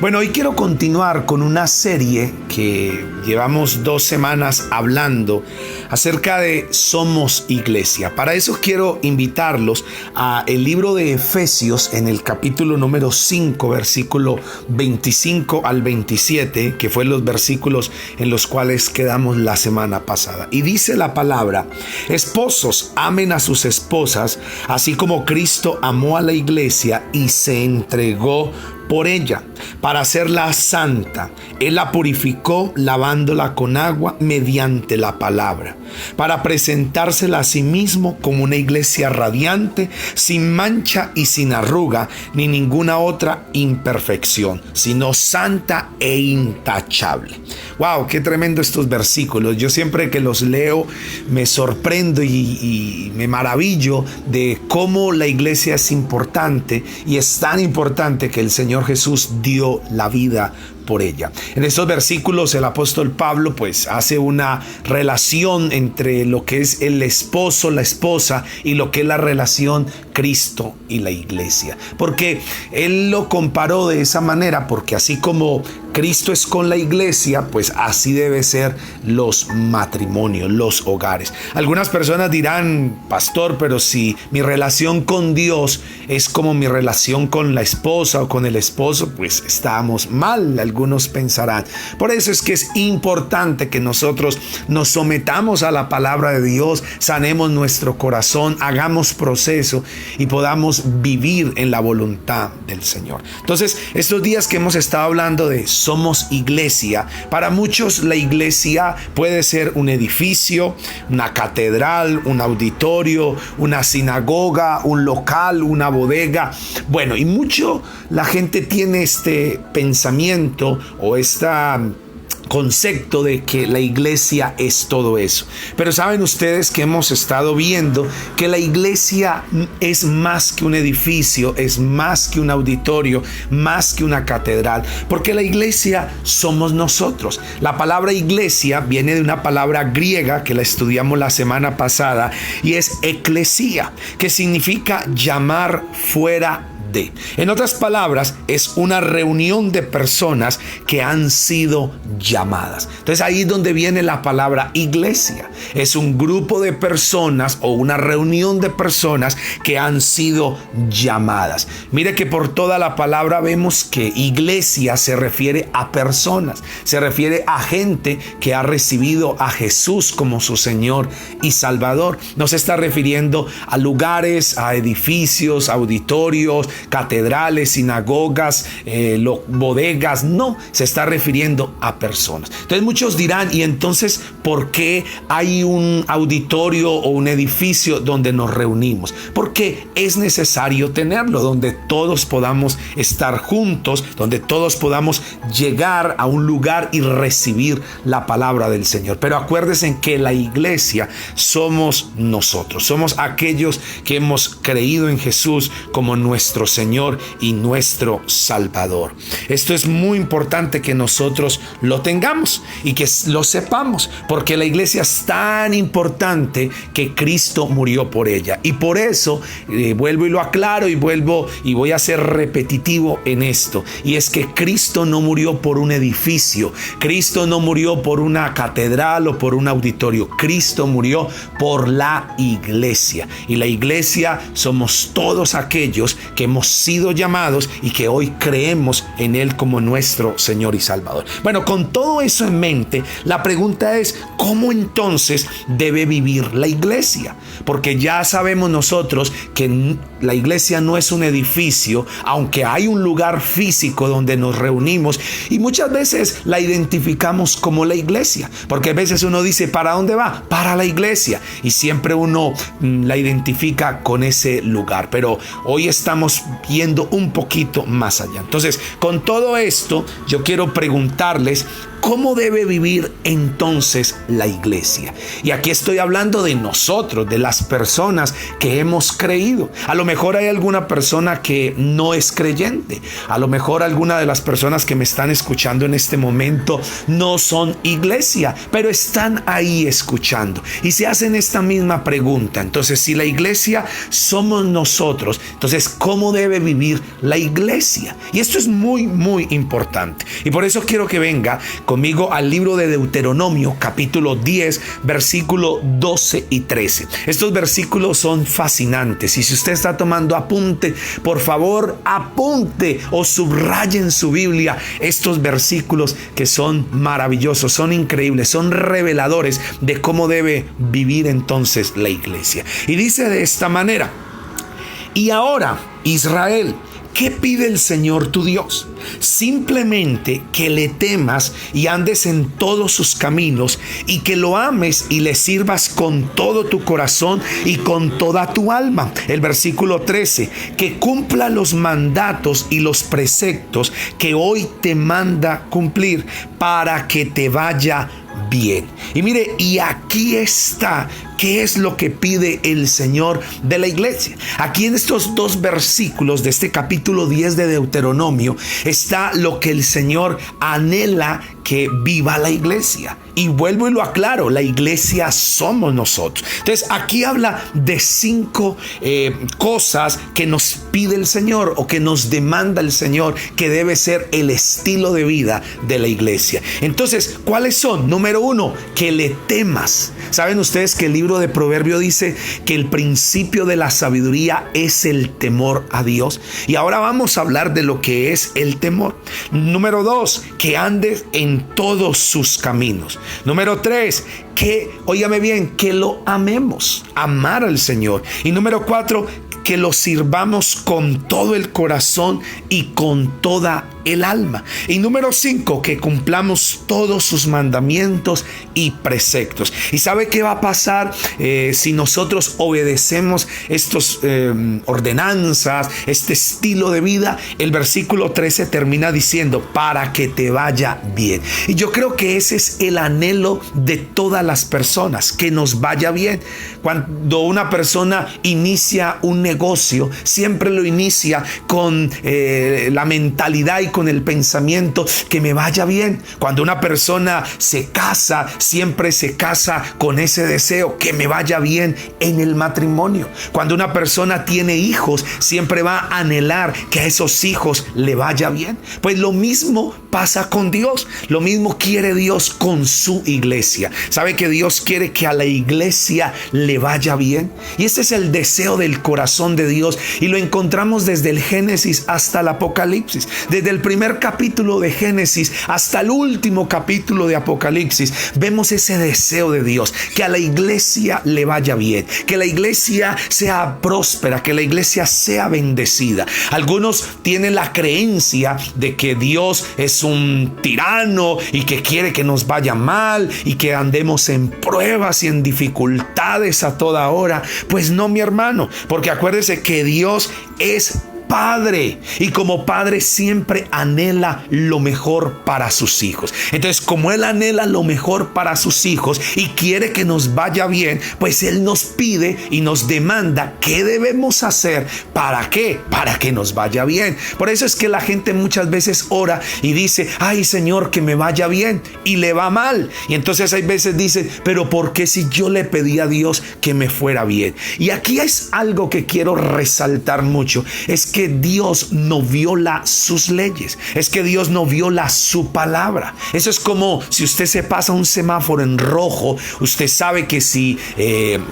Bueno, hoy quiero continuar con una serie que llevamos 2 semanas hablando acerca de Somos Iglesia. Para eso quiero invitarlos a el libro de Efesios en el capítulo número 5, versículo 25 al 27, que fue los versículos en los cuales quedamos la semana pasada. Y dice la palabra: esposos, amen a sus esposas, así como Cristo amó a la iglesia y se entregó por ella, para hacerla santa. Él la purificó lavándola con agua mediante la palabra, para presentársela a sí mismo como una iglesia radiante, sin mancha y sin arruga, ni ninguna otra imperfección, sino santa e intachable. ¡Wow! ¡Qué tremendo estos versículos! Yo siempre que los leo me sorprendo y me maravillo de cómo la iglesia es importante, y es tan importante que el Señor Jesús dio la vida por ella. En estos versículos el apóstol Pablo hace una relación entre lo que es el esposo, la esposa, y lo que es la relación Cristo y la iglesia. Porque él lo comparó de esa manera, porque así como Cristo es con la iglesia, pues así debe ser los matrimonios, los hogares. Algunas personas dirán: pastor, pero si mi relación con Dios es como mi relación con la esposa o con el esposo, pues estamos mal, algunos pensarán. Por eso es que es importante que nosotros nos sometamos a la palabra de Dios, sanemos nuestro corazón, hagamos proceso y podamos vivir en la voluntad del Señor. Entonces, estos días que hemos estado hablando de Somos Iglesia, para muchos la iglesia puede ser un edificio, una catedral, un auditorio, una sinagoga, un local, una bodega. Bueno, y mucho la gente tiene este pensamiento o concepto de que la iglesia es todo eso. Pero saben ustedes que hemos estado viendo que la iglesia es más que un edificio, es más que un auditorio, más que una catedral, porque la iglesia somos nosotros. La palabra iglesia viene de una palabra griega que la estudiamos la semana pasada, y es eclesía, que significa llamar fuera de. En otras palabras, es una reunión de personas que han sido llamadas. Entonces ahí es donde viene la palabra iglesia. Es un grupo de personas o una reunión de personas que han sido llamadas. Mire que por toda la palabra vemos que iglesia se refiere a personas, se refiere a gente que ha recibido a Jesús como su Señor y Salvador. No se está refiriendo a lugares, a edificios, auditorios, catedrales, sinagogas, bodegas. No, se está refiriendo a personas. Entonces muchos dirán: ¿y entonces por qué hay un auditorio o un edificio donde nos reunimos? Porque es necesario tenerlo, donde todos podamos estar juntos, donde todos podamos llegar a un lugar y recibir la palabra del Señor. Pero acuérdense que la iglesia somos nosotros, somos aquellos que hemos creído en Jesús como nuestro Señor y nuestro Salvador. Esto es muy importante que nosotros lo tengamos y que lo sepamos, porque la iglesia es tan importante que Cristo murió por ella. Y por eso vuelvo y lo aclaro y voy a ser repetitivo en esto, y es que Cristo no murió por un edificio, Cristo no murió por una catedral o por un auditorio. Cristo murió por la iglesia, y la iglesia somos todos aquellos que hemos sido llamados y que hoy creemos en Él como nuestro Señor y Salvador. Bueno, con todo eso en mente, la pregunta es: ¿cómo entonces debe vivir la iglesia? Porque ya sabemos nosotros que la iglesia no es un edificio, aunque hay un lugar físico donde nos reunimos, y muchas veces la identificamos como la iglesia, porque a veces uno dice: ¿para dónde va? Para la iglesia, y siempre uno la identifica con ese lugar. Pero hoy estamos yendo un poquito más allá. Entonces, con todo esto, yo quiero preguntarles: ¿Cómo debe vivir entonces la iglesia? Y aquí estoy hablando de nosotros, de las personas que hemos creído. A lo mejor hay alguna persona que no es creyente. A lo mejor alguna de las personas que me están escuchando en este momento no son iglesia, pero están ahí escuchando y se hacen esta misma pregunta. Entonces, si la iglesia somos nosotros, entonces, ¿cómo debe vivir la iglesia? Y esto es muy, muy importante. Y por eso quiero que venga conmigo al libro de Deuteronomio, capítulo 10, versículo 12 y 13. Estos versículos son fascinantes. Y si usted está tomando apunte, por favor, apunte o subraye en su Biblia estos versículos que son maravillosos, son increíbles, son reveladores de cómo debe vivir entonces la iglesia. Y dice de esta manera: y ahora, Israel, ¿qué pide el Señor tu Dios? Simplemente que le temas y andes en todos sus caminos, y que lo ames y le sirvas con todo tu corazón y con toda tu alma. El versículo 13, que cumpla los mandatos y los preceptos que hoy te manda cumplir, para que te vaya bien. Y mire, y aquí está qué es lo que pide el Señor de la iglesia. Aquí en estos dos versículos de este capítulo 10 de Deuteronomio está lo que el Señor anhela que viva la iglesia. Y vuelvo y lo aclaro, la iglesia somos nosotros. Entonces aquí habla de 5 cosas que nos pide el Señor o que nos demanda el Señor, que debe ser el estilo de vida de la iglesia. Entonces, ¿cuáles son? Número 1, que le temas. ¿Saben ustedes que el libro de Proverbios dice que el principio de la sabiduría es el temor a Dios? Y ahora vamos a hablar de lo que es el temor. Número 2, que andes en todos sus caminos. Número 3, que, óigame bien, que lo amemos, amar al Señor. Y número 4, que lo sirvamos con todo el corazón y con toda el alma. Y número 5, que cumplamos todos sus mandamientos y preceptos. ¿Y sabe qué va a pasar si nosotros obedecemos estos ordenanzas, este estilo de vida? El versículo 13 termina diciendo: para que te vaya bien. Y yo creo que ese es el anhelo de todas las personas, que nos vaya bien. Cuando una persona inicia un negocio, siempre lo inicia con la mentalidad y con el pensamiento que me vaya bien. Cuando una persona se casa, siempre se casa con ese deseo, que me vaya bien en el matrimonio. Cuando una persona tiene hijos, siempre va a anhelar que a esos hijos le vaya bien. Pues lo mismo pasa con Dios, lo mismo quiere Dios con su iglesia. ¿Sabe que Dios quiere que a la iglesia le vaya bien? Y ese es el deseo del corazón de Dios, y lo encontramos desde el Génesis hasta el Apocalipsis. Desde el primer capítulo de Génesis hasta el último capítulo de Apocalipsis, vemos ese deseo de Dios, que a la iglesia le vaya bien, que la iglesia sea próspera, que la iglesia sea bendecida. Algunos tienen la creencia de que Dios es un tirano y que quiere que nos vaya mal y que andemos en pruebas y en dificultades a toda hora. Pues no, mi hermano, porque acuérdese que Dios es Padre, y como Padre siempre anhela lo mejor para sus hijos. Entonces, como Él anhela lo mejor para sus hijos y quiere que nos vaya bien, pues Él nos pide y nos demanda qué debemos hacer. ¿Para qué? Para que nos vaya bien. Por eso es que la gente muchas veces ora y dice: ay, Señor, que me vaya bien, y le va mal. Y entonces hay veces dicen: pero ¿por qué si yo le pedí a Dios que me fuera bien? Y aquí es algo que quiero resaltar mucho, es que Dios no viola sus leyes, es que Dios no viola su palabra. Eso es como si usted se pasa un semáforo en rojo, usted sabe que si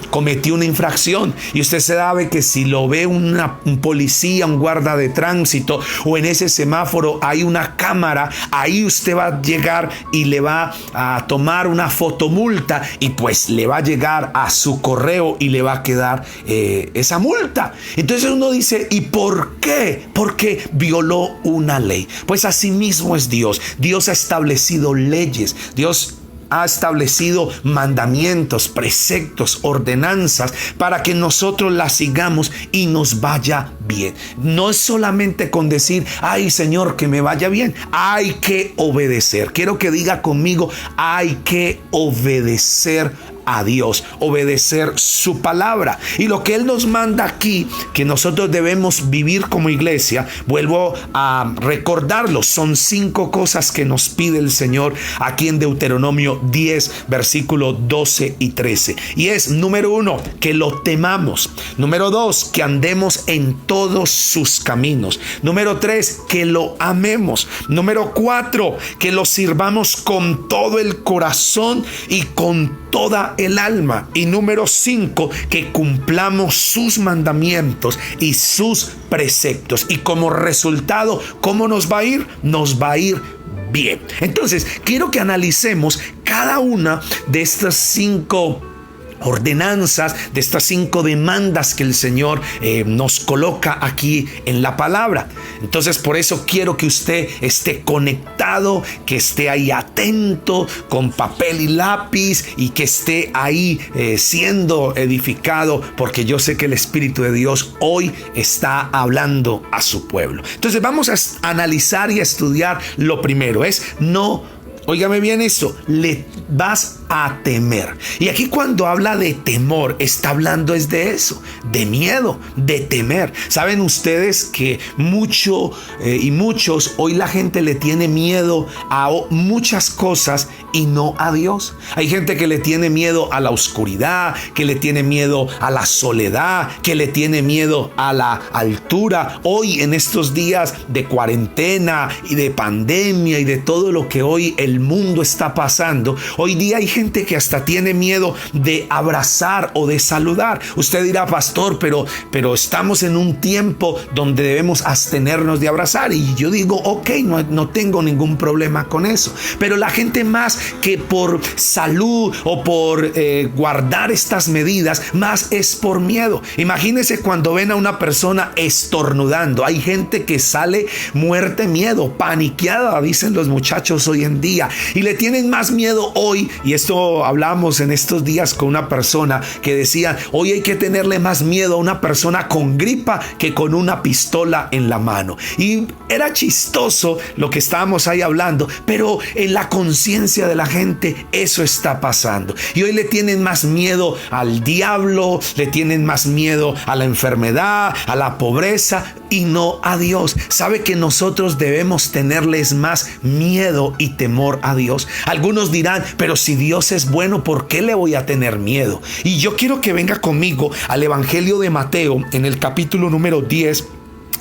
cometió una infracción, y usted sabe que si lo ve un policía, un guarda de tránsito, o en ese semáforo hay una cámara, ahí usted va a llegar y le va a tomar una fotomulta, y pues le va a llegar a su correo y le va a quedar esa multa. Entonces uno dice: ¿y por qué? Porque violó una ley. Pues así mismo es Dios. Dios ha establecido leyes. Dios ha establecido mandamientos, preceptos, ordenanzas para que nosotros las sigamos y nos vaya bien. No es solamente con decir, ay Señor, que me vaya bien. Hay que obedecer. Quiero que diga conmigo, hay que obedecer a Dios, obedecer su palabra. Y lo que Él nos manda aquí, que nosotros debemos vivir como iglesia, vuelvo a recordarlo, son 5 cosas que nos pide el Señor aquí en Deuteronomio 10, versículos 12 y 13. Y es, número 1, que lo temamos. Número 2, que andemos en todos sus caminos. Número 3, que lo amemos. Número 4, que lo sirvamos con todo el corazón y con toda el alma. Y número 5, que cumplamos sus mandamientos y sus preceptos. Y como resultado, ¿cómo nos va a ir? Nos va a ir bien. Entonces, quiero que analicemos cada una de estas 5 ordenanzas, de estas 5 demandas que el Señor nos coloca aquí en la palabra. Entonces, por eso quiero que usted esté conectado, que esté ahí atento con papel y lápiz y que esté ahí siendo edificado, porque yo sé que el Espíritu de Dios hoy está hablando a su pueblo. Entonces, vamos a analizar y a estudiar. Lo primero es óigame bien esto, le vas a temer. Y aquí cuando habla de temor, está hablando es de eso, de miedo, de temer. Saben ustedes que muchos hoy la gente le tiene miedo a muchas cosas y no a Dios. Hay gente que le tiene miedo a la oscuridad, que le tiene miedo a la soledad, que le tiene miedo a la altura. Hoy en estos días de cuarentena y de pandemia y de todo lo que hoy el mundo está pasando, hoy día hay gente que hasta tiene miedo de abrazar o de saludar. Usted dirá, pastor, pero estamos en un tiempo donde debemos abstenernos de abrazar. Y yo digo, ok, no tengo ningún problema con eso. Pero la gente más que por salud o por guardar estas medidas, más es por miedo. Imagínense cuando ven a una persona estornudando. Hay gente que sale muerte miedo, paniqueada, dicen los muchachos hoy en día. Y le tienen más miedo hoy, y esto hablamos en estos días con una persona que decía, hoy hay que tenerle más miedo a una persona con gripa que con una pistola en la mano. Y era chistoso lo que estábamos ahí hablando, pero en la conciencia de la gente eso está pasando. Y hoy le tienen más miedo al diablo, le tienen más miedo a la enfermedad, a la pobreza, y no a Dios. ¿Sabe que nosotros debemos tenerles más miedo y temor a Dios? Algunos dirán, pero si Dios es bueno, ¿por qué le voy a tener miedo? Y yo quiero que venga conmigo al Evangelio de Mateo, en el capítulo número 10,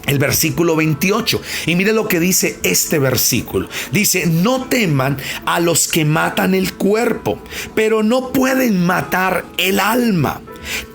el versículo 28. Y mire lo que dice este versículo. Dice, no teman a los que matan el cuerpo, pero no pueden matar el alma.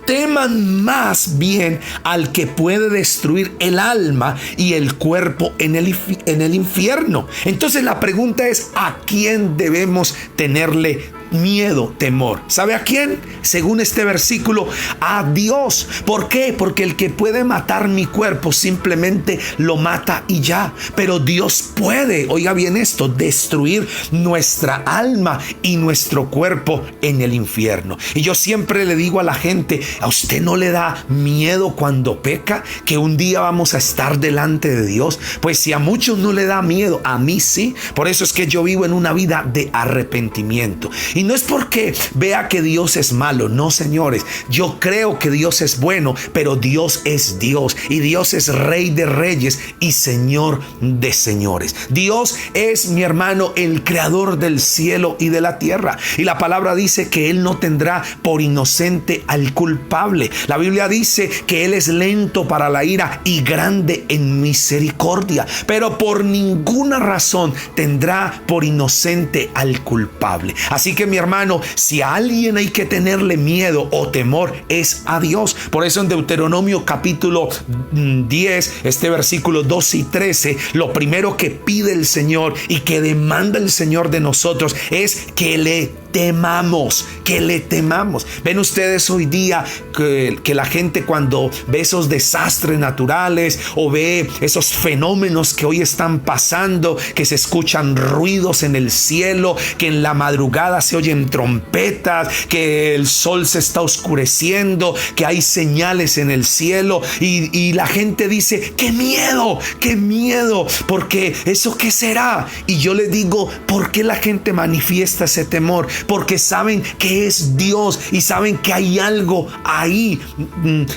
Teman más bien al que puede destruir el alma y el cuerpo en el infierno. Entonces la pregunta es, ¿a quién debemos tenerle miedo, temor? ¿Sabe a quién? Según este versículo, a Dios. ¿Por qué? Porque el que puede matar mi cuerpo simplemente lo mata y ya. Pero Dios puede, oiga bien esto, destruir nuestra alma y nuestro cuerpo en el infierno. Y yo siempre le digo a la gente, ¿a usted no le da miedo cuando peca? Que un día vamos a estar delante de Dios. Pues si a muchos no le da miedo, a mí sí. Por eso es que yo vivo en una vida de arrepentimiento. Y no es porque vea que Dios es malo, no, señores. Yo creo que Dios es bueno, pero Dios es Dios. Y Dios es Rey de reyes y Señor de señores. Dios es, mi hermano, el creador del cielo y de la tierra. Y la palabra dice que Él no tendrá por inocente al culpable. La Biblia dice que Él es lento para la ira y grande en misericordia. Pero por ninguna razón tendrá por inocente al culpable. Así que, mi hermano, si a alguien hay que tenerle miedo o temor, es a Dios. Por eso en Deuteronomio capítulo 10, este versículo 12 y 13, lo primero que pide el Señor y que demanda el Señor de nosotros es que le temamos, que le temamos. Ven ustedes hoy día que la gente cuando ve esos desastres naturales o ve esos fenómenos que hoy están pasando, que se escuchan ruidos en el cielo, que en la madrugada se oyen trompetas, que el sol se está oscureciendo, que hay señales en el cielo y la gente dice, ¡qué miedo! ¡Qué miedo! Porque ¿eso qué será? Y yo les digo, ¿por qué la gente manifiesta ese temor? Porque saben que es Dios y saben que hay algo ahí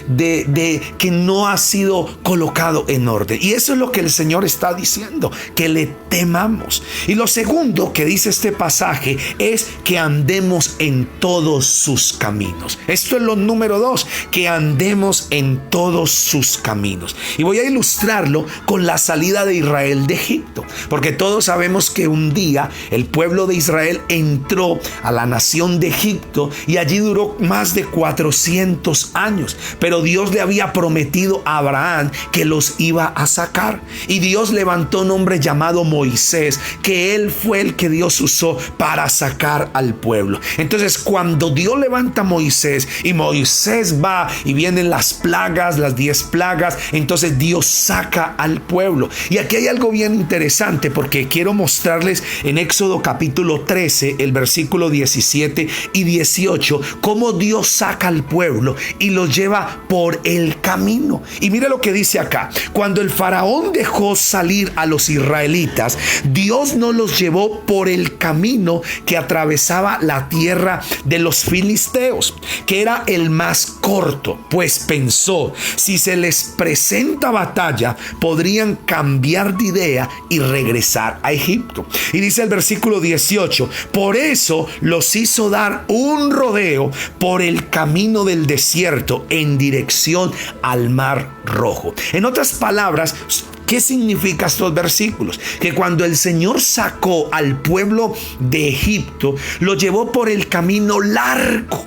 de que no ha sido colocado en orden. Y eso es lo que el Señor está diciendo, que le temamos. Y lo segundo que dice este pasaje es que andemos en todos sus caminos. Esto es lo número 2, que andemos en todos sus caminos. Y voy a ilustrarlo con la salida de Israel de Egipto, porque todos sabemos que un día el pueblo de Israel entró a la nación de Egipto y allí duró más de 400 años, pero Dios le había prometido a Abraham que los iba a sacar, y Dios levantó un hombre llamado Moisés, que él fue el que Dios usó para sacar al pueblo. Entonces cuando Dios levanta a Moisés y Moisés va y vienen las plagas, las 10 plagas, entonces Dios saca al pueblo. Y aquí hay algo bien interesante, porque quiero mostrarles en Éxodo capítulo 13, el versículo 17 y 18, cómo Dios saca al pueblo y los lleva por el camino. Y mire lo que dice acá: cuando el faraón dejó salir a los israelitas, Dios no los llevó por el camino que atravesaba la tierra de los filisteos, que era el más corto, pues pensó, si se les presenta batalla, podrían cambiar de idea y regresar a Egipto. Y dice el versículo 18, por eso los hizo dar un rodeo por el camino del desierto en dirección al Mar Rojo. En otras palabras, ¿qué significa estos versículos? Que cuando el Señor sacó al pueblo de Egipto, lo llevó por el camino largo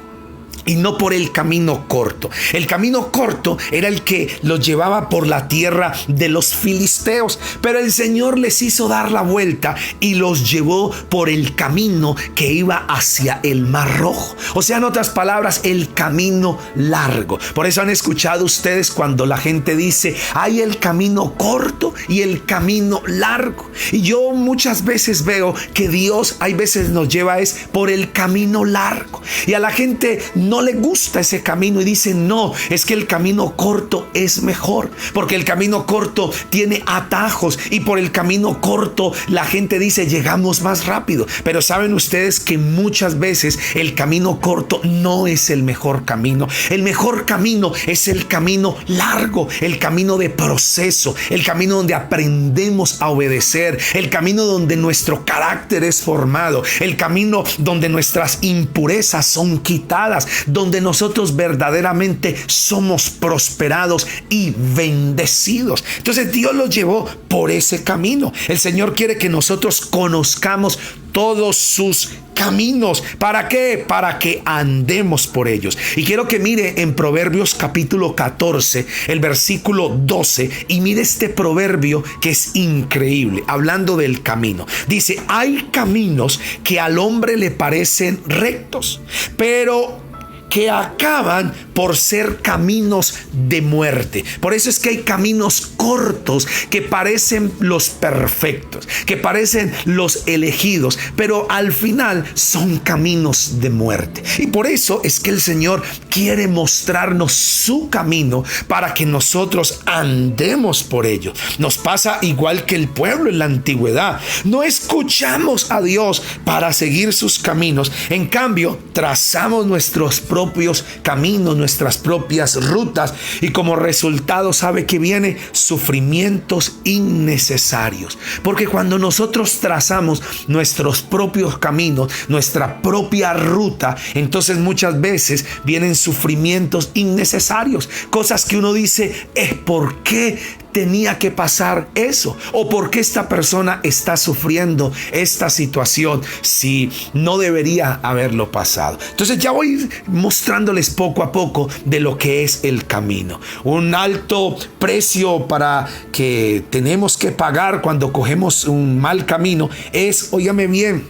y no por el camino corto. El camino corto era el que los llevaba por la tierra de los filisteos, pero el Señor les hizo dar la vuelta y los llevó por el camino que iba hacia el Mar Rojo. O sea, en otras palabras, el camino largo. Por eso han escuchado ustedes cuando la gente dice, hay el camino corto y el camino largo. Y yo muchas veces veo que Dios hay veces nos lleva por el camino largo. Y a la gente no le gusta ese camino y dicen, no, es que el camino corto es mejor, porque el camino corto tiene atajos y por el camino corto la gente dice, llegamos más rápido. Pero saben ustedes que muchas veces el camino corto no es el mejor camino. El mejor camino es el camino largo, el camino de proceso, el camino donde aprendemos a obedecer, el camino donde nuestro carácter es formado, el camino donde nuestras impurezas son quitadas, donde nosotros verdaderamente somos prosperados y bendecidos. Entonces Dios los llevó por ese camino. El Señor quiere que nosotros conozcamos todos sus caminos. ¿Para qué? Para que andemos por ellos. Y quiero que mire en Proverbios capítulo 14, el versículo 12, y mire este proverbio que es increíble, hablando del camino. Dice, hay caminos que al hombre le parecen rectos, pero que acaban por ser caminos de muerte. Por eso es que hay caminos cortos que parecen los perfectos, que parecen los elegidos, pero al final son caminos de muerte. Y por eso es que el Señor quiere mostrarnos su camino para que nosotros andemos por ello. Nos pasa igual que el pueblo en la antigüedad. No escuchamos a Dios para seguir sus caminos. En cambio, trazamos nuestros propios caminos, nuestras propias rutas, y como resultado, ¿sabe qué viene? Sufrimientos innecesarios. Porque cuando nosotros trazamos nuestros propios caminos, nuestra propia ruta, entonces muchas veces vienen sufrimientos innecesarios, cosas que uno dice, ¿por qué tenía que pasar eso? ¿O por qué esta persona está sufriendo esta situación si no debería haberlo pasado? Entonces ya voy mostrándoles poco a poco de lo que es el camino. Un alto precio para que tenemos que pagar cuando cogemos un mal camino es, óigame bien,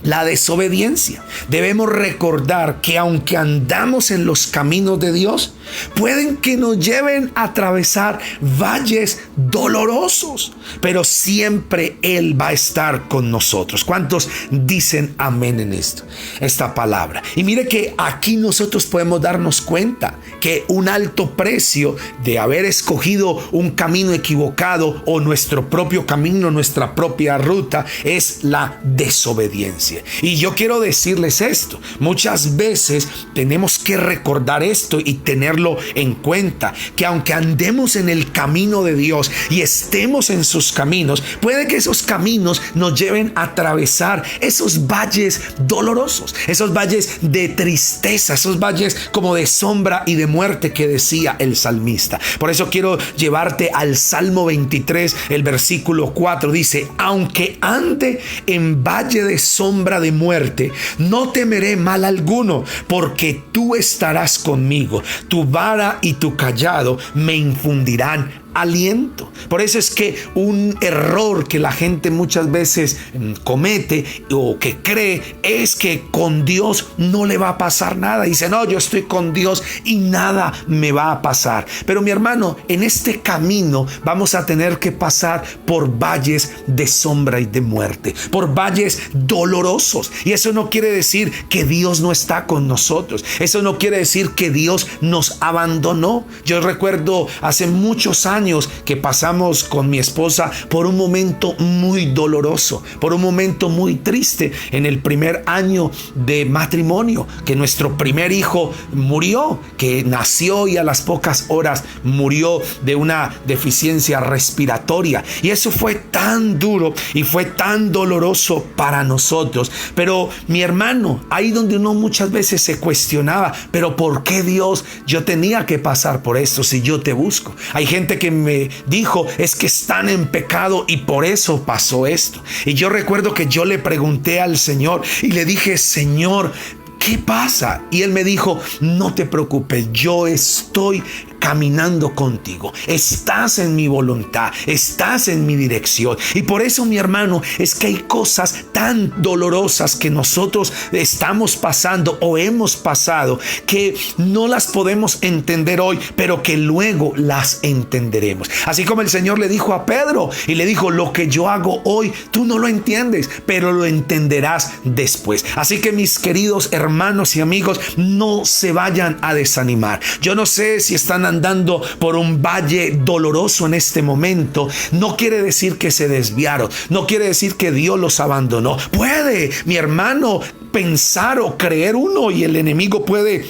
la desobediencia. Debemos recordar que aunque andamos en los caminos de Dios, pueden que nos lleven a atravesar valles dolorosos, pero siempre Él va a estar con nosotros. ¿Cuántos dicen amén en esta palabra? Y mire que aquí nosotros podemos darnos cuenta que un alto precio de haber escogido un camino equivocado o nuestro propio camino, nuestra propia ruta, es la desobediencia. Y yo quiero decirles esto, muchas veces tenemos que recordar esto y tenerlo en cuenta, que aunque andemos en el camino de Dios y estemos en sus caminos, puede que esos caminos nos lleven a atravesar esos valles dolorosos, esos valles de tristeza, esos valles como de sombra y de muerte que decía el salmista. Por eso quiero llevarte al Salmo 23, el versículo 4, dice: aunque ande en valle de sombra de muerte, no temeré mal alguno, porque tú estarás conmigo, tu vara y tu cayado me infundirán aliento. Por eso es que un error que la gente muchas veces comete o que cree es que con Dios no le va a pasar nada. Dice: no, yo estoy con Dios y nada me va a pasar. Pero mi hermano, en este camino vamos a tener que pasar por valles de sombra y de muerte, por valles dolorosos. Y eso no quiere decir que Dios no está con nosotros. Eso no quiere decir que Dios nos abandonó. Yo recuerdo hace muchos años que pasamos con mi esposa por un momento muy doloroso, por un momento muy triste en el primer año de matrimonio, que nuestro primer hijo murió, que nació y a las pocas horas murió de una deficiencia respiratoria. Y eso fue tan duro y fue tan doloroso para nosotros. Pero mi hermano, ahí donde uno muchas veces se cuestionaba, pero ¿por qué Dios? Yo tenía que pasar por esto si yo te busco. Hay gente que me dijo: es que están en pecado y por eso pasó esto. Y yo recuerdo que yo le pregunté al Señor y le dije: Señor, ¿qué pasa? Y Él me dijo: no te preocupes, yo estoy caminando contigo, estás en mi voluntad, estás en mi dirección. Y por eso, mi hermano, es que hay cosas tan dolorosas que nosotros estamos pasando o hemos pasado que no las podemos entender hoy, pero que luego las entenderemos. Así como el Señor le dijo a Pedro y le dijo: lo que yo hago hoy tú no lo entiendes, pero lo entenderás después. Así que, mis queridos hermanos y amigos, no se vayan a desanimar. Yo no sé si están andando por un valle doloroso en este momento. No quiere decir que se desviaron, no quiere decir que Dios los abandonó. Puede, mi hermano, pensar o creer uno, y el enemigo puede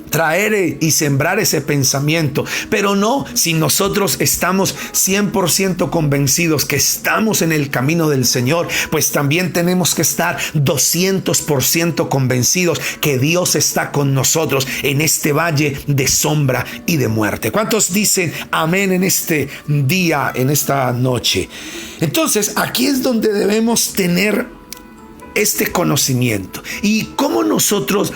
traer y sembrar ese pensamiento, pero no, si nosotros estamos 100% convencidos que estamos en el camino del Señor, pues también tenemos que estar 200% convencidos que Dios está con nosotros en este valle de sombra y de muerte. ¿Cuántos dicen amén en este día, en esta noche? Entonces, aquí es donde debemos tener este conocimiento y cómo nosotros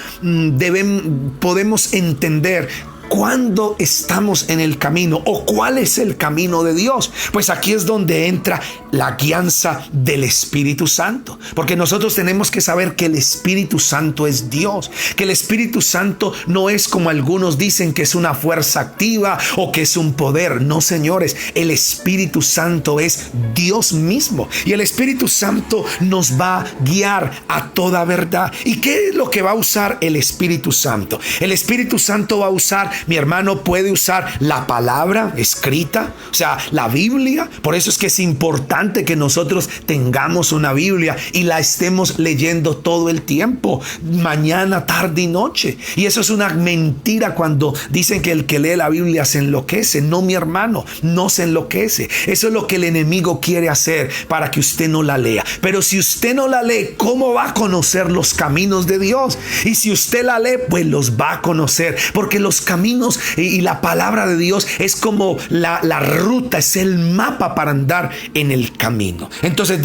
podemos entender cuándo estamos en el camino o cuál es el camino de Dios. Pues aquí es donde entra la guianza del Espíritu Santo, porque nosotros tenemos que saber que el Espíritu Santo es Dios, que el Espíritu Santo no es como algunos dicen, que es una fuerza activa o que es un poder. No, señores, el Espíritu Santo es Dios mismo, y el Espíritu Santo nos va a guiar a toda verdad. ¿Y qué es lo que va a usar el Espíritu Santo? El Espíritu Santo va a usar, mi hermano, puede usar la palabra escrita, o sea, la Biblia. Por eso es que es importante que nosotros tengamos una Biblia y la estemos leyendo todo el tiempo, mañana, tarde y noche. Y eso es una mentira cuando dicen que el que lee la Biblia se enloquece. No, mi hermano, no se enloquece. Eso es lo que el enemigo quiere hacer para que usted no la lea. Pero si usted no la lee, ¿cómo va a conocer los caminos de Dios? Y si usted la lee, pues los va a conocer, porque los caminos caminos y la palabra de Dios es como la ruta, es el mapa para andar en el camino. Entonces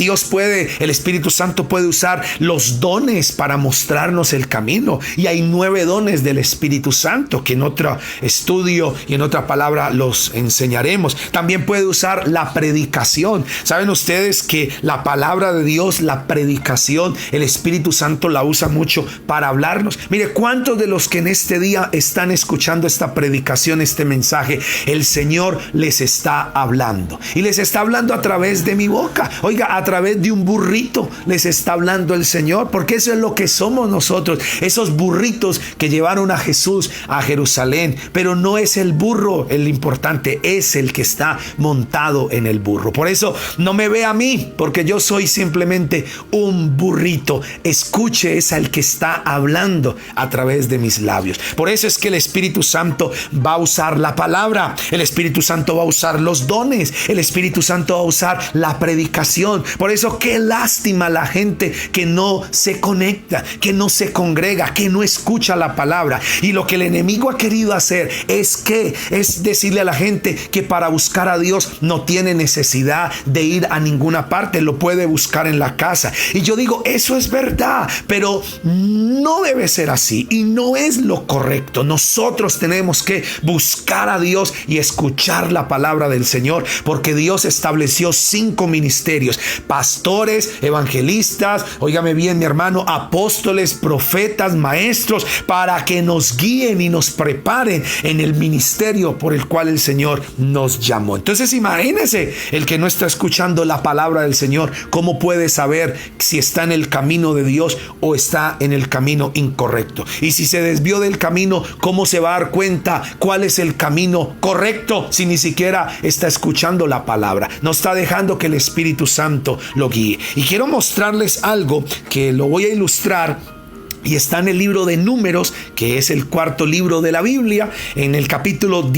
el Espíritu Santo puede usar los dones para mostrarnos el camino. Y hay 9 dones del Espíritu Santo que en otro estudio y en otra palabra los enseñaremos. También puede usar la predicación. ¿Saben ustedes que la palabra de Dios, la predicación, el Espíritu Santo la usa mucho para hablarnos? Mire, ¿cuántos de los que en este día están escuchando esta predicación, este mensaje, el Señor les está hablando? Y les está hablando a través de mi boca. Oiga, a través de un burrito les está hablando el Señor, porque eso es lo que somos nosotros, esos burritos que llevaron a Jesús a Jerusalén. Pero no es el burro el importante, es el que está montado en el burro. Por eso no me ve a mí, porque yo soy simplemente un burrito. Escuche, es al que está hablando a través de mis labios. Por eso es que el Espíritu Santo va a usar la palabra, el Espíritu Santo va a usar los dones, el Espíritu Santo va a usar la predicación. Por eso qué lástima la gente que no se conecta, que no se congrega, que no escucha la palabra. Y lo que el enemigo ha querido hacer es decirle a la gente que para buscar a Dios no tiene necesidad de ir a ninguna parte, lo puede buscar en la casa. Y yo digo, eso es verdad, pero no debe ser así y no es lo correcto. Nosotros tenemos que buscar a Dios y escuchar la palabra del Señor, porque Dios estableció 5 ministerios: pastores, evangelistas, óigame bien mi hermano, apóstoles, profetas, maestros, para que nos guíen y nos preparen en el ministerio por el cual el Señor nos llamó. Entonces imagínese el que no está escuchando la palabra del Señor, ¿cómo puede saber si está en el camino de Dios o está en el camino incorrecto? Y si se desvió del camino, ¿cómo se va a dar cuenta cuál es el camino correcto si ni siquiera está escuchando la palabra? No está dejando que el Espíritu Santo lo guíe. Y quiero mostrarles algo que lo voy a ilustrar. Y está en el libro de Números, que es el 4º libro de la Biblia, en el capítulo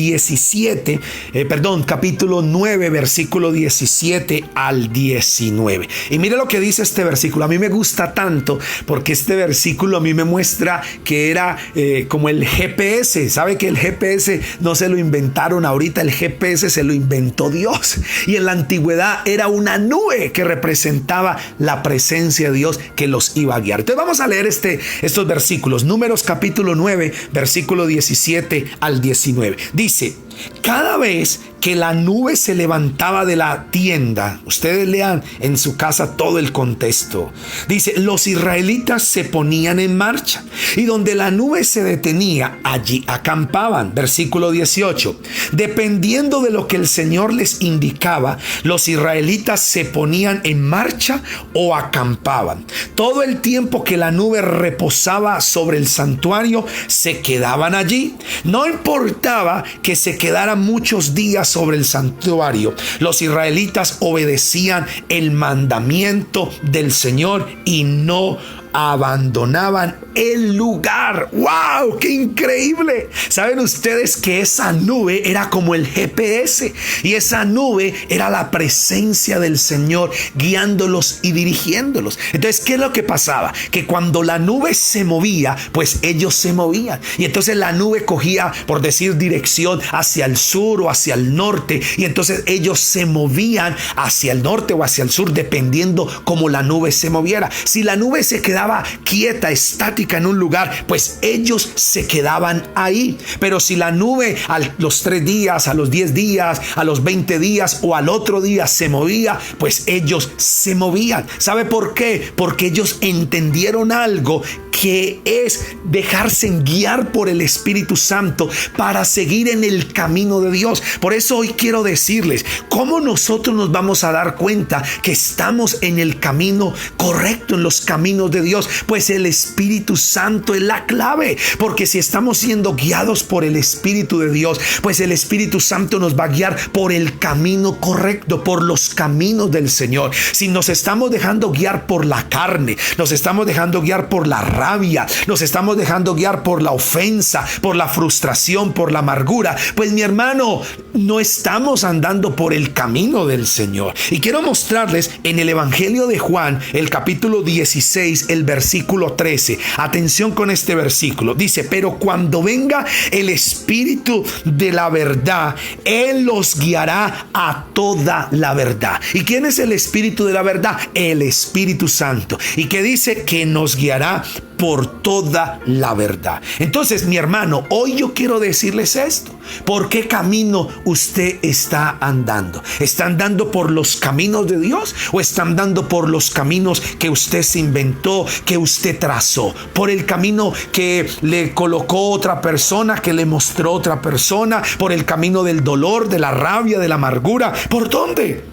9, versículo 17 al 19. Y mire lo que dice este versículo. A mí me gusta tanto porque este versículo a mí me muestra que era como el GPS. ¿Sabe que el GPS no se lo inventaron ahorita? El GPS se lo inventó Dios. Y en la antigüedad era una nube que representaba la presencia de Dios que los iba a guiar. Entonces vamos a leer estos versículos. Números capítulo 9, versículo 17 al 19. Dice: cada vez que la nube se levantaba de la tienda, ustedes lean en su casa todo el contexto. Dice: los israelitas se ponían en marcha, y donde la nube se detenía, allí acampaban. Versículo 18. Dependiendo de lo que el Señor les indicaba, los israelitas se ponían en marcha o acampaban. Todo el tiempo que la nube reposaba sobre el santuario, se quedaban allí. No importaba que se quedaran muchos días sobre el santuario, los israelitas obedecían el mandamiento del Señor y no abandonaban el lugar. ¡Wow! ¡Qué increíble! ¿Saben ustedes que esa nube era como el GPS? Y esa nube era la presencia del Señor guiándolos y dirigiéndolos. Entonces, ¿qué es lo que pasaba? Que cuando la nube se movía, pues ellos se movían. Y entonces la nube cogía, por decir, dirección hacia el sur o hacia el norte. Y entonces ellos se movían hacia el norte o hacia el sur, dependiendo cómo la nube se moviera. Si la nube se quedaba quieta, estática en un lugar, pues ellos se quedaban ahí. Pero si la nube a los 3 días, a los 10 días, a los 20 días o al otro día se movía, pues ellos se movían. ¿Sabe por qué? Porque ellos entendieron algo, que es dejarse guiar por el Espíritu Santo para seguir en el camino de Dios. Por eso hoy quiero decirles cómo nosotros nos vamos a dar cuenta que estamos en el camino correcto, en los caminos de Dios. Pues el Espíritu Santo es la clave, porque si estamos siendo guiados por el Espíritu de Dios, pues el Espíritu Santo nos va a guiar por el camino correcto, por los caminos del Señor. Si nos estamos dejando guiar por la carne, nos estamos dejando guiar por la rabia, rabia, nos estamos dejando guiar por la ofensa, por la frustración, por la amargura, pues mi hermano, no estamos andando por el camino del Señor. Y quiero mostrarles en el Evangelio de Juan, el capítulo 16, el versículo 13. Atención con este versículo. Dice: pero cuando venga el Espíritu de la verdad, Él los guiará a toda la verdad. ¿Y quién es el Espíritu de la verdad? El Espíritu Santo. ¿Y qué dice? Que nos guiará por toda la verdad. Entonces, mi hermano, hoy yo quiero decirles esto. ¿Por qué camino usted está andando? ¿Está andando por los caminos de Dios o está andando por los caminos que usted se inventó, que usted trazó? Por el camino que le colocó otra persona, que le mostró otra persona, por el camino del dolor, de la rabia, de la amargura. ¿Por dónde?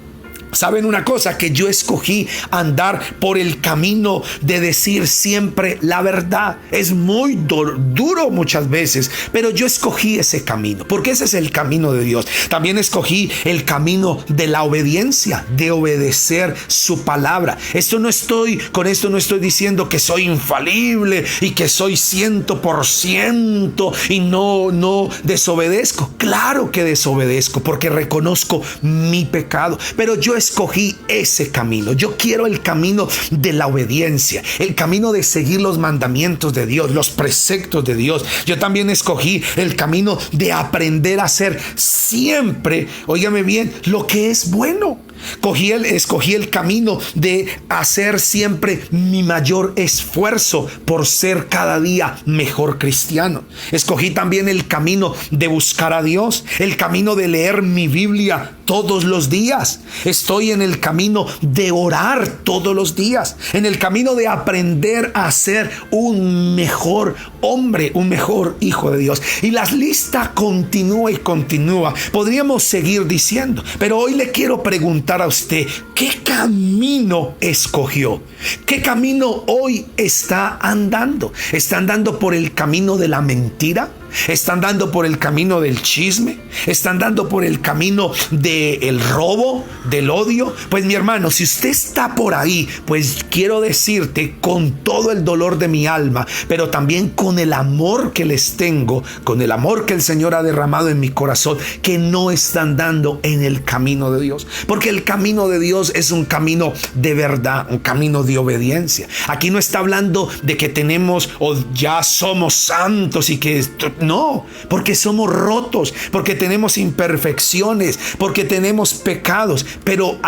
¿Saben una cosa? Que yo escogí andar por el camino de decir siempre la verdad. Es muy duro muchas veces, pero yo escogí ese camino, porque ese es el camino de Dios. También escogí el camino de la obediencia, de obedecer su palabra. Con esto no estoy diciendo que soy infalible y que soy 100% y no desobedezco. Claro que desobedezco, porque reconozco mi pecado, pero yo escogí ese camino. Yo quiero el camino de la obediencia, el camino de seguir los mandamientos de Dios, los preceptos de Dios. Yo también escogí el camino de aprender a hacer siempre, óigame bien, lo que es bueno. Escogí el camino de hacer siempre mi mayor esfuerzo por ser cada día mejor cristiano. Escogí también el camino de buscar a Dios, el camino de leer mi Biblia todos los días. Estoy en el camino de orar todos los días, en el camino de aprender a ser un mejor hombre, un mejor hijo de Dios. Y la lista continúa y continúa. Podríamos seguir diciendo, pero hoy le quiero preguntar a usted, ¿qué camino escogió? ¿Qué camino hoy está andando? ¿Está andando por el camino de la mentira? ¿Está andando por el camino del chisme? ¿Está andando por el camino del robo, del odio? Pues mi hermano, si usted está por ahí, pues quiero decirte con todo el dolor de mi alma, pero también con el amor que les tengo, con el amor que el Señor ha derramado en mi corazón, que no está andando en el camino de Dios. Porque el camino de Dios es un camino de verdad, un camino de obediencia. Aquí no está hablando de que tenemos o ya somos santos y que no, porque somos rotos, porque tenemos imperfecciones, porque tenemos pecados, pero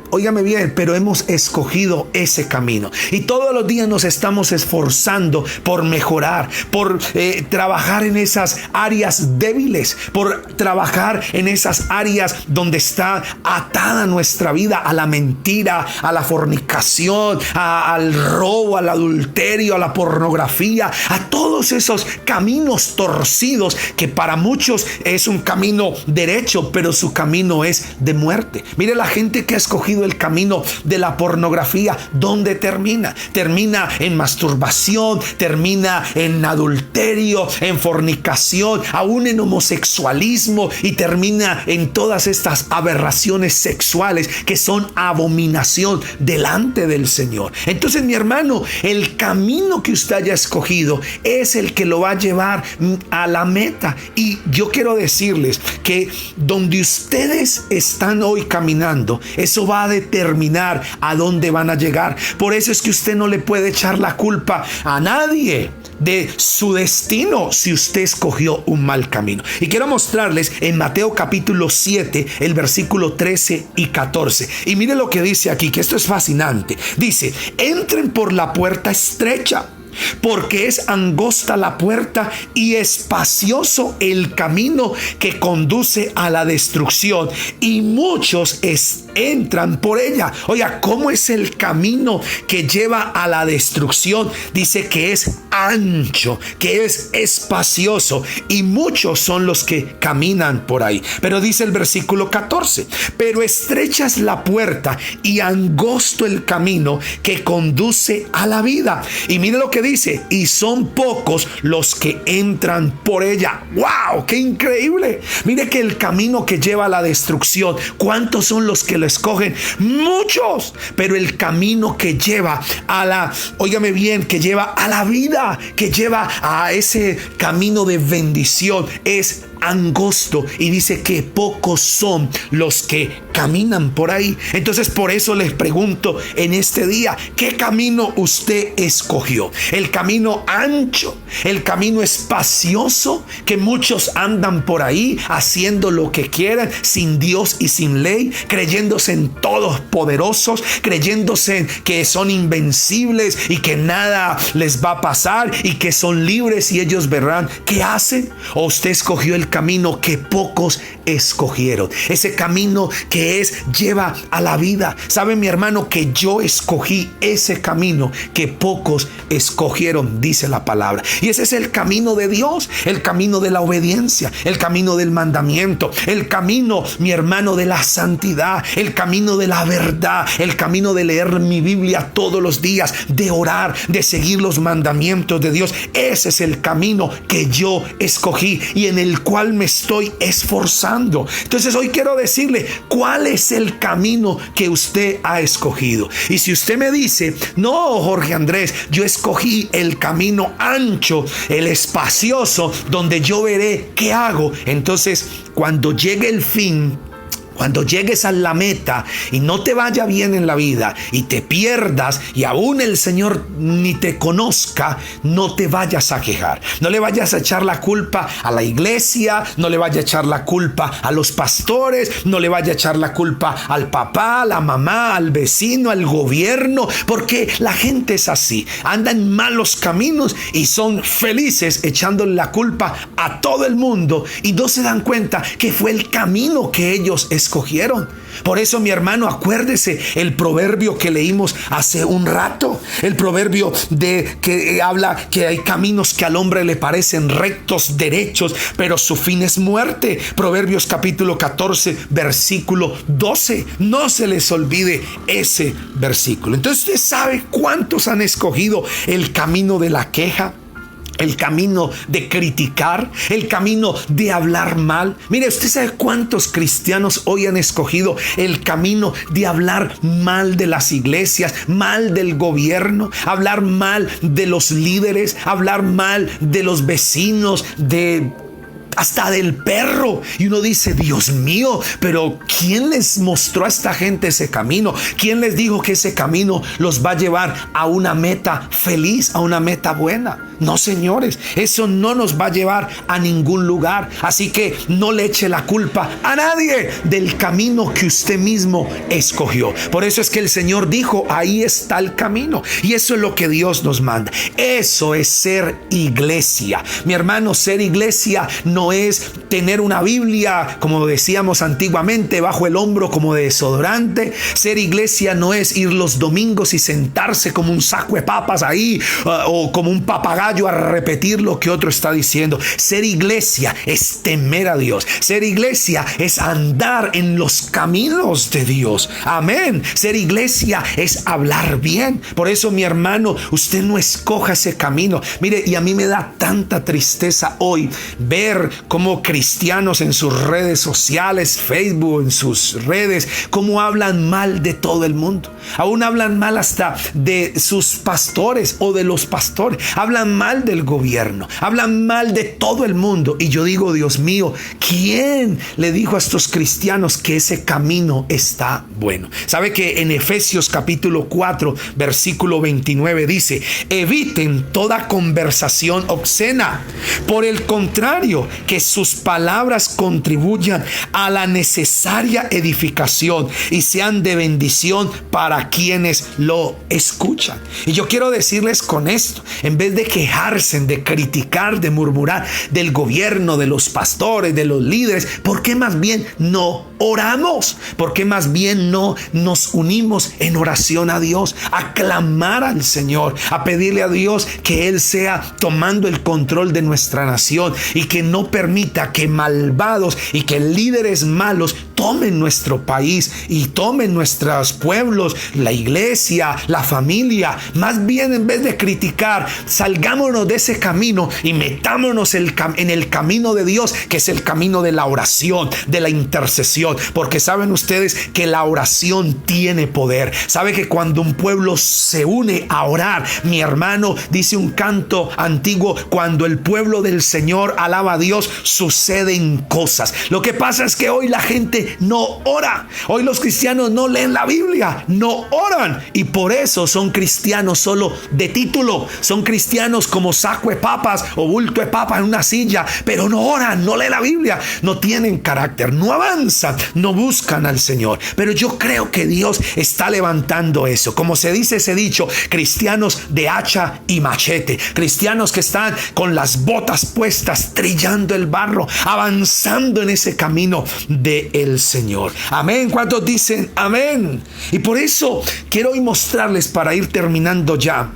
óigame bien, pero hemos escogido ese camino y todos los días nos estamos esforzando por mejorar, por trabajar en esas áreas débiles, por trabajar en esas áreas donde está atada nuestra vida a la mentira, a la fornicación, al robo, al adulterio, a la pornografía, a todos esos caminos torcidos que para muchos es un camino derecho, pero su camino es de muerte. Mire la gente que ha escogido el camino de la pornografía, ¿dónde termina? Termina en masturbación, termina en adulterio, en fornicación, aún en homosexualismo, y termina en todas estas aberraciones sexuales que son abominación delante del Señor. Entonces, mi hermano, el camino que usted haya escogido es el que lo va a llevar a la meta. Y yo quiero decirles que donde ustedes están hoy caminando, eso va a determinar a dónde van a llegar. Por eso es que usted no le puede echar la culpa a nadie de su destino si usted escogió un mal camino. Y quiero mostrarles en Mateo capítulo 7 el versículo 13 y 14. Y mire lo que dice aquí, que esto es fascinante. Dice: entren por la puerta estrecha, porque es angosta la puerta y espacioso el camino que conduce a la destrucción, y muchos entran por ella. Oiga, ¿cómo es el camino que lleva a la destrucción? Dice que es ancho, que es espacioso, y muchos son los que caminan por ahí. Pero dice el versículo 14: pero estrecha es la puerta y angosto el camino que conduce a la vida. Y mire lo que dice: y son pocos los que entran por ella. ¡Wow! ¡Qué increíble! Mire que el camino que lleva a la destrucción, ¿cuántos son los que lo escogen muchos, pero el camino que lleva a la, óigame bien, que lleva a la vida, que lleva a ese camino de bendición es angosto, y dice que pocos son los que caminan por ahí. Entonces, por eso les pregunto en este día, ¿qué camino usted escogió? ¿El camino ancho, el camino espacioso, que muchos andan por ahí haciendo lo que quieran, sin Dios y sin ley, creyéndose en todos poderosos, creyéndose que son invencibles y que nada les va a pasar y que son libres y ellos verán qué hacen? ¿O usted escogió el camino que pocos escogieron? Ese camino que lleva a la vida. ¿Sabe, mi hermano, que yo escogí ese camino que pocos escogieron? Dice la palabra. Y ese es el camino de Dios, el camino de la obediencia, el camino del mandamiento, el camino, mi hermano, de la santidad, el camino de la verdad, el camino de leer mi Biblia todos los días, de orar, de seguir los mandamientos de Dios. Ese es el camino que yo escogí y en el cual me estoy esforzando. Entonces, hoy quiero decirle cuál es el camino que usted ha escogido. Y si usted me dice, no, Jorge Andrés, yo escogí el camino ancho, el espacioso, donde yo veré qué hago, entonces cuando llegue el fin, cuando llegues a la meta y no te vaya bien en la vida y te pierdas y aún el Señor ni te conozca, no te vayas a quejar. No le vayas a echar la culpa a la iglesia, no le vayas a echar la culpa a los pastores, no le vayas a echar la culpa al papá, a la mamá, al vecino, al gobierno, porque la gente es así. Anda en malos caminos y son felices echándole la culpa a todo el mundo y no se dan cuenta que fue el camino que ellos escogieron. Por eso, mi hermano, acuérdese el proverbio que leímos hace un rato, el proverbio de que habla que hay caminos que al hombre le parecen rectos, derechos, pero su fin es muerte. Proverbios capítulo 14, versículo 12. No se les olvide ese versículo. Entonces, ¿usted sabe cuántos han escogido el camino de la queja? El camino de criticar, el camino de hablar mal. Mire, ¿usted sabe cuántos cristianos hoy han escogido el camino de hablar mal de las iglesias, mal del gobierno, hablar mal de los líderes, hablar mal de los vecinos, hasta del perro? Y uno dice, Dios mío, pero ¿quién les mostró a esta gente ese camino? ¿Quién les dijo que ese camino los va a llevar a una meta feliz, a una meta buena? No, señores, eso no nos va a llevar a ningún lugar. Así que no le eche la culpa a nadie del camino que usted mismo escogió. Por eso es que el Señor dijo, ahí está el camino. Y eso es lo que Dios nos manda. Eso es ser iglesia. Mi hermano, ser iglesia no es tener una Biblia, como decíamos antiguamente, bajo el hombro como de desodorante. Ser iglesia no es ir los domingos y sentarse como un saco de papas ahí o como un papagayo a repetir lo que otro está diciendo. Ser iglesia es temer a Dios. Ser iglesia es andar en los caminos de Dios. Amén. Ser iglesia es hablar bien. Por eso, mi hermano, usted no escoja ese camino. Mire, y a mí me da tanta tristeza hoy ver cómo cristianos en sus redes sociales, Facebook, en sus redes, cómo hablan mal de todo el mundo. Aún hablan mal hasta de sus pastores o de los pastores. Hablan mal del gobierno, hablan mal de todo el mundo. Y yo digo, Dios mío, ¿quién le dijo a estos cristianos que ese camino está bueno? ¿Sabe que en Efesios capítulo 4, versículo 29 dice, eviten toda conversación obscena? Por el contrario, que sus palabras contribuyan a la necesaria edificación y sean de bendición para quienes lo escuchan. Y yo quiero decirles con esto, en vez de quejarse, de criticar, de murmurar del gobierno, de los pastores, de los líderes, ¿por qué más bien no oramos? ¿Por qué más bien no nos unimos en oración a Dios, a clamar al Señor, a pedirle a Dios que Él sea tomando el control de nuestra nación y que no permita que malvados y que líderes malos tomen nuestro país y tomen nuestros pueblos, la iglesia, la familia. Más bien, en vez de criticar, salgámonos de ese camino y metámonos en el camino de Dios, que es el camino de la oración, de la intercesión. Porque saben ustedes que la oración tiene poder. Sabe que cuando un pueblo se une a orar, mi hermano, dice un canto antiguo, cuando el pueblo del Señor alaba a Dios, suceden cosas. Lo que pasa es que hoy la gente no ora. Hoy los cristianos no leen la Biblia, no oran, y por eso son cristianos solo de título. Son cristianos como saco de papas o bulto de papas en una silla, pero no oran, no leen la Biblia, no tienen carácter, no avanzan, no buscan al Señor. Pero yo creo que Dios está levantando eso. Como se dice ese dicho, cristianos de hacha y machete, cristianos que están con las botas puestas, trillando el barro, avanzando en ese camino del Señor. Amén. ¿Cuántos dicen amén? Y por eso quiero hoy mostrarles, para ir terminando ya.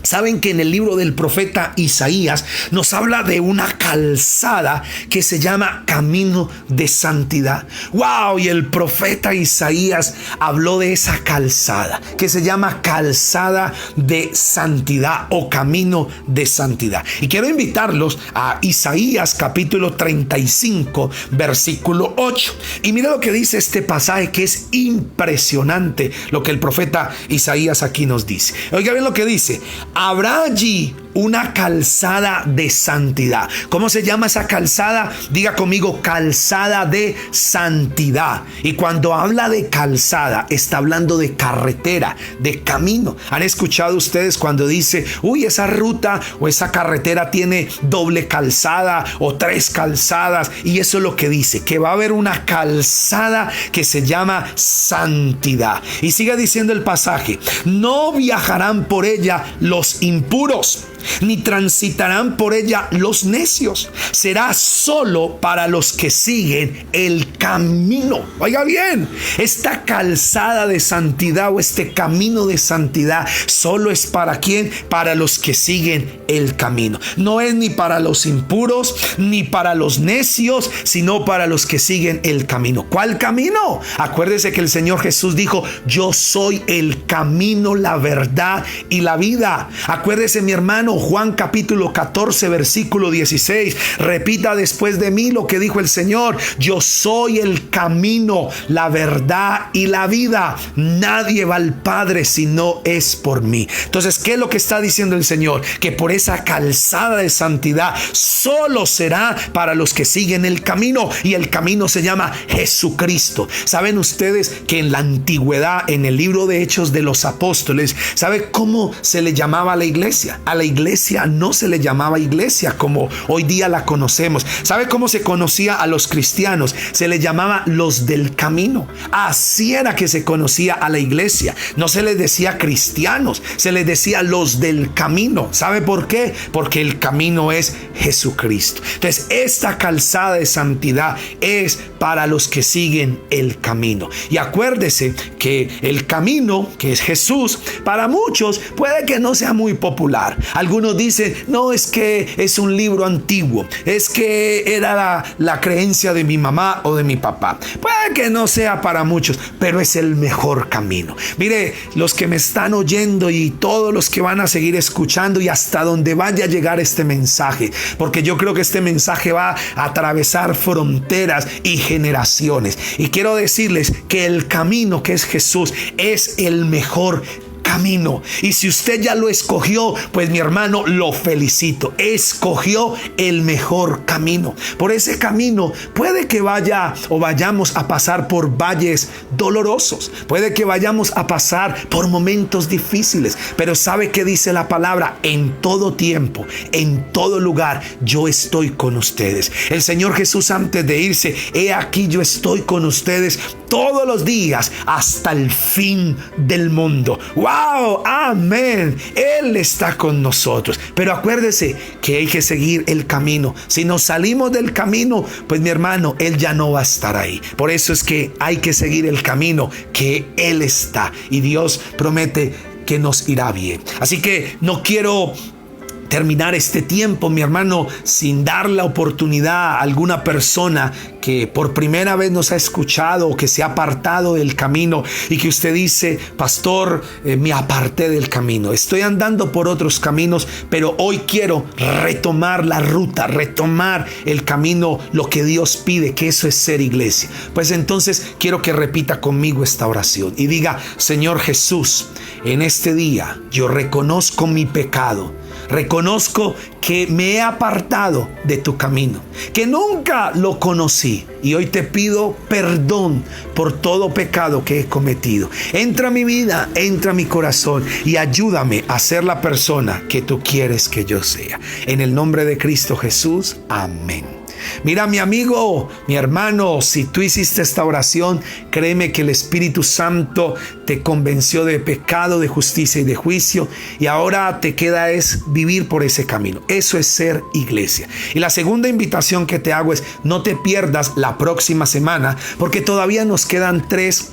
Saben que en el libro del profeta Isaías nos habla de una calzada que se llama camino de santidad. ¡Wow! Y el profeta Isaías habló de esa calzada que se llama calzada de santidad o camino de santidad. Y quiero invitarlos a Isaías capítulo 35, versículo 8. Y mira lo que dice este pasaje, que es impresionante lo que el profeta Isaías aquí nos dice. Oiga bien lo que dice. Habrá allí una calzada de santidad. ¿Cómo se llama esa calzada? Diga conmigo, calzada de santidad. Y cuando habla de calzada, está hablando de carretera, de camino. ¿Han escuchado ustedes cuando dice, uy, esa ruta o esa carretera tiene doble calzada o 3 calzadas? Y eso es lo que dice, que va a haber una calzada que se llama santidad. Y sigue diciendo el pasaje, no viajarán por ella los impuros, ni transitarán por ella los necios. Será solo para los que siguen el camino. Oiga bien, esta calzada de santidad o este camino de santidad solo es para ¿quién? Para los que siguen el camino. No es ni para los impuros ni para los necios, sino para los que siguen el camino. ¿Cuál camino? Acuérdese que el Señor Jesús dijo, yo soy el camino, la verdad y la vida. Acuérdese, mi hermano, Juan capítulo 14, versículo 16. Repita después de mí lo que dijo el Señor. Yo soy el camino, la verdad y la vida. Nadie va al Padre si no es por mí. Entonces, ¿qué es lo que está diciendo el Señor? Que por esa calzada de santidad solo será para los que siguen el camino. Y el camino se llama Jesucristo. ¿Saben ustedes que en la antigüedad, en el libro de Hechos de los Apóstoles, ¿sabe cómo se le llamaba a la iglesia? A la iglesia no se le llamaba iglesia como hoy día la conocemos. ¿Sabe cómo se conocía a los cristianos? Se le llamaba los del camino. Así era que se conocía a la iglesia. No se les decía cristianos, se les decía los del camino. ¿Sabe por qué? Porque el camino es Jesucristo. Entonces, esta calzada de santidad es para los que siguen el camino. Y acuérdese que el camino, que es Jesús, para muchos puede que no sea muy popular. Algunos dicen, no, es que es un libro antiguo, es que era la creencia de mi mamá o de mi papá. Puede que no sea para muchos, pero es el mejor camino. Mire, los que me están oyendo y todos los que van a seguir escuchando y hasta donde vaya a llegar este mensaje, porque yo creo que este mensaje va a atravesar fronteras y generaciones. Y quiero decirles que el camino, que es Jesús, es el mejor camino. Y si usted ya lo escogió, pues mi hermano, lo felicito. Escogió el mejor camino. Por ese camino puede que vayamos a pasar por valles dolorosos. Puede que vayamos a pasar por momentos difíciles. Pero ¿sabe qué dice la palabra? En todo tiempo, en todo lugar, yo estoy con ustedes. El Señor Jesús, antes de irse, he aquí yo estoy con ustedes todos los días hasta el fin del mundo. ¡Wow! ¡Amén! Él está con nosotros. Pero acuérdese que hay que seguir el camino. Si nos salimos del camino, pues mi hermano, Él ya no va a estar ahí. Por eso es que hay que seguir el camino que Él está. Y Dios promete que nos irá bien. Así que no quiero terminar este tiempo, mi hermano, sin dar la oportunidad a alguna persona que por primera vez nos ha escuchado o que se ha apartado del camino y que usted dice: pastor, me aparté del camino, estoy andando por otros caminos, pero hoy quiero retomar la ruta, retomar el camino, lo que Dios pide, que eso es ser iglesia. Pues entonces quiero que repita conmigo esta oración y diga: Señor Jesús, en este día yo reconozco mi pecado, reconozco que me he apartado de tu camino, que nunca lo conocí, y hoy te pido perdón por todo pecado que he cometido. Entra a mi vida, entra a mi corazón y ayúdame a ser la persona que tú quieres que yo sea. En el nombre de Cristo Jesús, amén. Mira, mi amigo, mi hermano, si tú hiciste esta oración, créeme que el Espíritu Santo te convenció de pecado, de justicia y de juicio, y ahora te queda es vivir por ese camino. Eso es ser iglesia. Y la segunda invitación que te hago es: no te pierdas la próxima semana, porque todavía nos quedan 3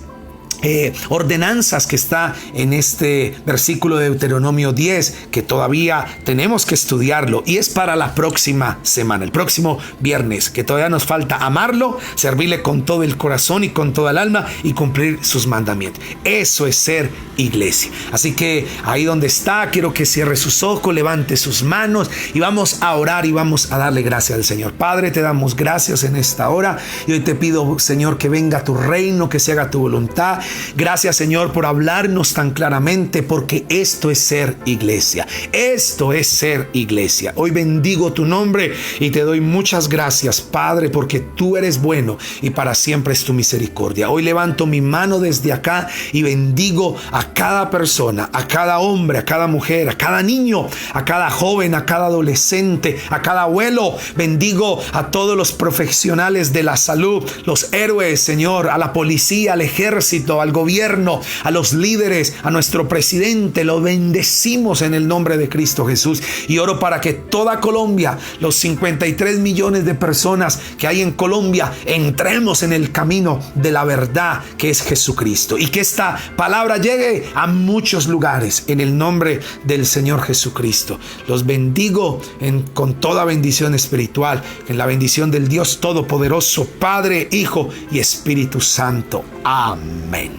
ordenanzas que está en este versículo de Deuteronomio 10, que todavía tenemos que estudiarlo, y es para la próxima semana, el próximo viernes, que todavía nos falta amarlo, servirle con todo el corazón y con toda el alma y cumplir sus mandamientos. Eso es ser iglesia. Así que ahí donde está, quiero que cierre sus ojos, levante sus manos y vamos a orar y vamos a darle gracias al Señor. Padre, te damos gracias en esta hora y hoy te pido, Señor, que venga tu reino, que se haga tu voluntad. Gracias, Señor, por hablarnos tan claramente, porque esto es ser iglesia. Esto es ser iglesia. Hoy bendigo tu nombre y te doy muchas gracias, Padre, porque tú eres bueno y para siempre es tu misericordia. Hoy levanto mi mano desde acá y bendigo a cada persona, a cada hombre, a cada mujer, a cada niño, a cada joven, a cada adolescente, a cada abuelo. Bendigo a todos los profesionales de la salud, los héroes, Señor, a la policía, al ejército, al gobierno, a los líderes, a nuestro presidente. Lo bendecimos en el nombre de Cristo Jesús y oro para que toda Colombia, los 53 millones de personas que hay en Colombia, entremos en el camino de la verdad, que es Jesucristo, y que esta palabra llegue a muchos lugares en el nombre del Señor Jesucristo. Los bendigo con toda bendición espiritual, en la bendición del Dios Todopoderoso, Padre, Hijo y Espíritu Santo. Amén.